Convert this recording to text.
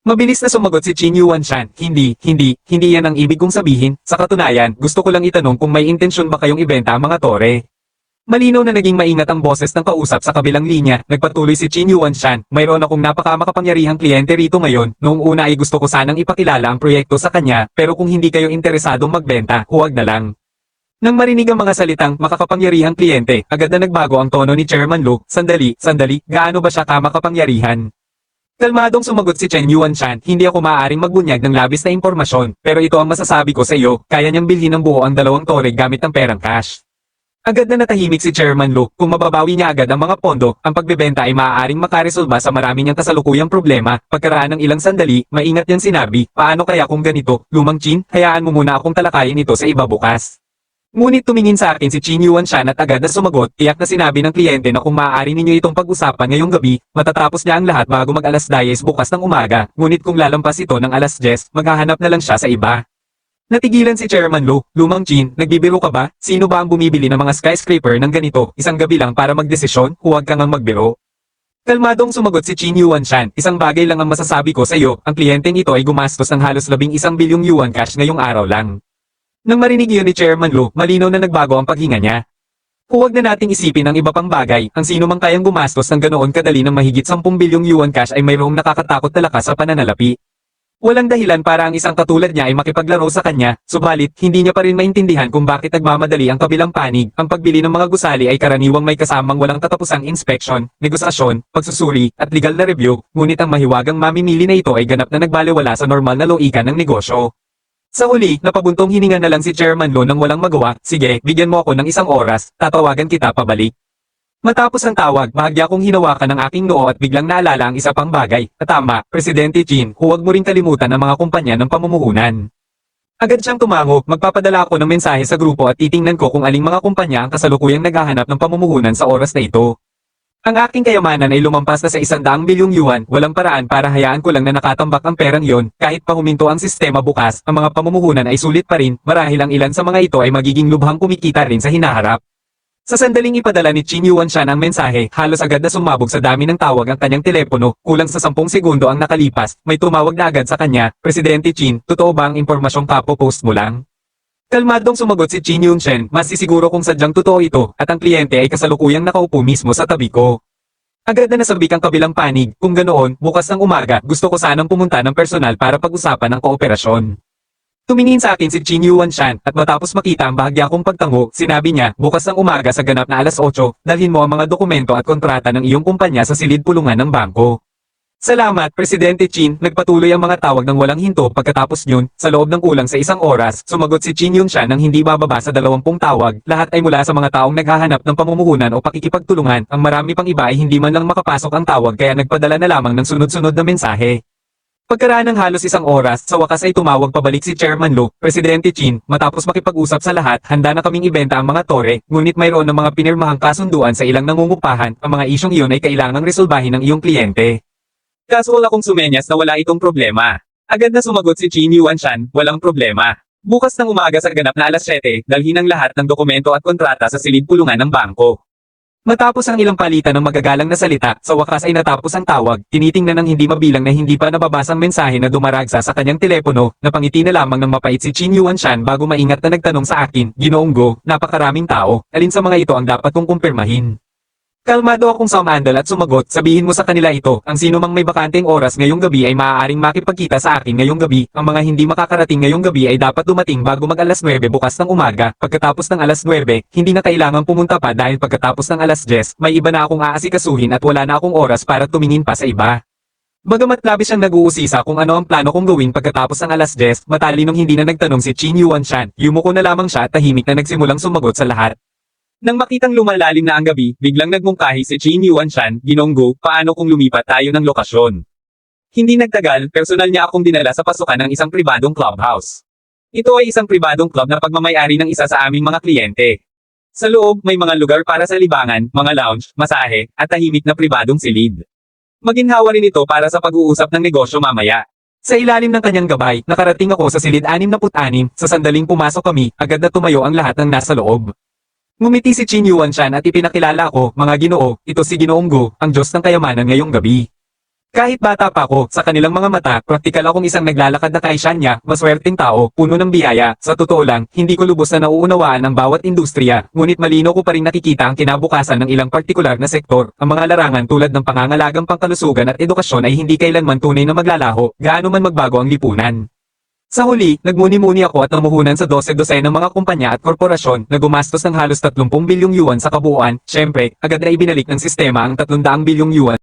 Mabilis na sumagot si Qin Yuanshan, hindi yan ang ibig kong sabihin, sa katunayan, gusto ko lang itanong kung may intensyon ba kayong ibenta ang mga tore. Malinaw na naging maingat ang boses ng kausap sa kabilang linya, nagpatuloy si Qin Yuanshan, mayroon akong napakamakapangyarihang kliyente rito ngayon, noong una ay gusto ko sanang ipakilala ang proyekto sa kanya, pero kung hindi kayo interesadong magbenta, huwag na lang. Nang marinig ang mga salitang makakapangyarihang kliyente, agad na nagbago ang tono ni Chairman Lu, sandali, gaano ba siya kamakapangyarihan? Kalmadong sumagot si Chen Yuanshan, hindi ako maaaring magbunyag ng labis na impormasyon, pero ito ang masasabi ko sa iyo, kaya niyang bilhin ng buo ang 2 tore gamit ang perang cash. Agad na natahimik si Chairman Lu, kung mababawi niya agad ang mga pondo, ang pagbebenta ay maaaring makaresolba sa marami niyang kasalukuyang problema. Pagkaraan ng ilang sandali, maingat niyang sinabi, paano kaya kung ganito, Lumang Qin, hayaan mo muna akong talakayin ito sa iba bukas. Ngunit tumingin sa akin si Qin Yuanshan at agad na sumagot, tiyak na sinabi ng kliyente na kung maaari ninyo itong pag-usapan ngayong gabi, matatapos niya ang lahat bago mag-alas 10 bukas ng umaga, ngunit kung lalampas ito ng alas 10, maghahanap na lang siya sa iba. Natigilan si Chairman Lu, Lumang Qin, nagbibiro ka ba? Sino ba ang bumibili ng mga skyscraper ng ganito, isang gabi lang para magdesisyon, huwag kang ang magbiro. Kalmadong sumagot si Qin Yuanshan, isang bagay lang ang masasabi ko sa iyo, ang kliyenteng ito ay gumastos ng halos 11 bilyong yuan cash ngayong araw lang. Nang marinig yun ni Chairman Lu, malinaw na nagbago ang paghinga niya. Huwag na nating isipin ang iba pang bagay, ang sino mang kayang gumastos ng ganoon kadali ng mahigit 10 bilyong yuan cash ay mayroong nakakatakot na lakas sa pananalapi. Walang dahilan para ang isang katulad niya ay makipaglaro sa kanya, subalit hindi niya pa rin maintindihan kung bakit nagmamadali ang kabilang panig. Ang pagbili ng mga gusali ay karaniwang may kasamang walang katapusang inspeksyon, negosasyon, pagsusuri, at legal na review, ngunit ang mahiwagang mamimili na ito ay ganap na nagbalewala sa normal na loikan ng negosyo. Sa huli, napabuntong hininga na lang si Chairman Lu nang walang magawa, sige, bigyan mo ako ng 1 oras, tatawagan kita pabalik. Matapos ang tawag, bahagya kong hinawakan ng aking noo at biglang naalala ang isa pang bagay. Tama, Presidente Qin, huwag mo ring kalimutan ang mga kumpanya ng pamumuhunan. Agad siyang tumango, magpapadala ako ng mensahe sa grupo at titingnan ko kung aling mga kumpanya ang kasalukuyang naghahanap ng pamumuhunan sa oras na ito. Ang aking kayamanan ay lumampas na sa 100 bilyong yuan, walang paraan para hayaan ko lang na nakatambak ang perang yon, kahit pa huminto ang sistema bukas, ang mga pamumuhunan ay sulit pa rin, marahil ang ilan sa mga ito ay magiging lubhang kumikita rin sa hinaharap. Sa sandaling ipadala ni Qin Yuanshan ang mensahe, halos agad na sumabog sa dami ng tawag ang kanyang telepono, kulang sa 10 segundo ang nakalipas, may tumawag na agad sa kanya, Presidente Qin, totoo ba ang impormasyong papopost mo lang? Kalmadong sumagot si Qin Yuanshan, mas sisiguro kung sadyang totoo ito, at ang kliyente ay kasalukuyang nakaupo mismo sa tabi ko. Agad na nasabik ang kabilang panig, kung ganoon, bukas ng umaga, gusto ko sanang pumunta ng personal para pag-usapan ang kooperasyon. Tumingin sa akin si Qin Yuanshan at matapos makita ang bahagya kong pagtango, sinabi niya, bukas ng umaga sa ganap na alas 8, dalhin mo ang mga dokumento at kontrata ng iyong kumpanya sa silid pulungan ng bangko. Salamat, Presidente Qin, nagpatuloy ang mga tawag ng walang hinto pagkatapos yun, sa loob ng kulang sa 1 oras, sumagot si Qin Yuanshan nang hindi bababa sa 20 tawag, lahat ay mula sa mga taong naghahanap ng pamumuhunan o pakikipagtulungan, ang marami pang iba ay hindi man lang makapasok ang tawag kaya nagpadala na lamang ng sunod-sunod na mensahe. Pagkaraan ng halos 1 oras, sa wakas ay tumawag pabalik si Chairman Lu, Presidente Qin, matapos makipag-usap sa lahat, handa na kaming ibenta ang mga tore, ngunit mayroon ng mga pinirmahang kasunduan sa ilang nangungupahan, ang mga isyong iyon ay kailangang resolbahin ng iyong kliyente. Casual akong sumenyas na wala itong problema. Agad na sumagot si Qin Yuanshan, walang problema. Bukas ng umaga sa ganap na alas 7, dalhin ang lahat ng dokumento at kontrata sa silid pulungan ng bangko. Matapos ang ilang palitan ng magagalang na salita, sa wakas ay natapos ang tawag, tinitingnan ng hindi mabilang na hindi pa nababasang mensahe na dumaragsa sa kanyang telepono, napangiti na lamang ng mapait si Qin Yuanshan bago maingat na nagtanong sa akin, Ginoong Go, napakaraming tao, alin sa mga ito ang dapat kong kumpirmahin? Kalmado akong sumandal at sumagot, sabihin mo sa kanila ito, ang sino mang may bakanteng oras ngayong gabi ay maaaring makipagkita sa akin ngayong gabi, ang mga hindi makakarating ngayong gabi ay dapat dumating bago mag alas 9 bukas ng umaga, pagkatapos ng alas 9, hindi na kailangang pumunta pa dahil pagkatapos ng alas 10, may iba na akong aasikasuhin at wala na akong oras para tumingin pa sa iba. Bagamat labis siyang nag-uusisa kung ano ang plano kong gawin pagkatapos ng alas 10, matalinong hindi na nagtanong si Qin Yuanshan, yumuko na lamang siya at tahimik na nagsimulang sumagot sa lahat. Nang makitang lumalalim na ang gabi, biglang nagmungkahi si Qin Yuanshan, Ginoong Go, paano kung lumipat tayo ng lokasyon? Hindi nagtagal, personal niya akong dinala sa pasukan ng isang pribadong clubhouse. Ito ay isang pribadong club na pagmamayari ng isa sa aming mga kliyente. Sa loob, may mga lugar para sa libangan, mga lounge, masahe, at tahimik na pribadong silid. Maginhawa rin ito para sa pag-uusap ng negosyo mamaya. Sa ilalim ng kanyang gabay, nakarating ako sa silid 66, sa sandaling pumasok kami, agad na tumayo ang lahat ng nasa loob. Ngumiti si Qin Yuanshan at ipinakilala ko, mga ginoo, ito si Ginoong Go, ang Diyos ng kayamanan ngayong gabi. Kahit bata pa ako, sa kanilang mga mata, praktikal akong isang naglalakad na kaisanya, maswerteng tao, puno ng biyaya. Sa totoo lang, hindi ko lubos na nauunawaan ang bawat industriya, ngunit malino ko pa rin nakikita ang kinabukasan ng ilang partikular na sektor. Ang mga larangan tulad ng pangangalagang pangkalusugan at edukasyon ay hindi kailanman tunay na maglalaho, gaano man magbago ang lipunan. Sa huli, nagmuni-muni ako at namuhunan sa 12 ng mga kumpanya at korporasyon na gumastos ng halos 30 bilyong yuan sa kabuuan. Siyempre, agad na ibinalik ng sistema ang 300 bilyong yuan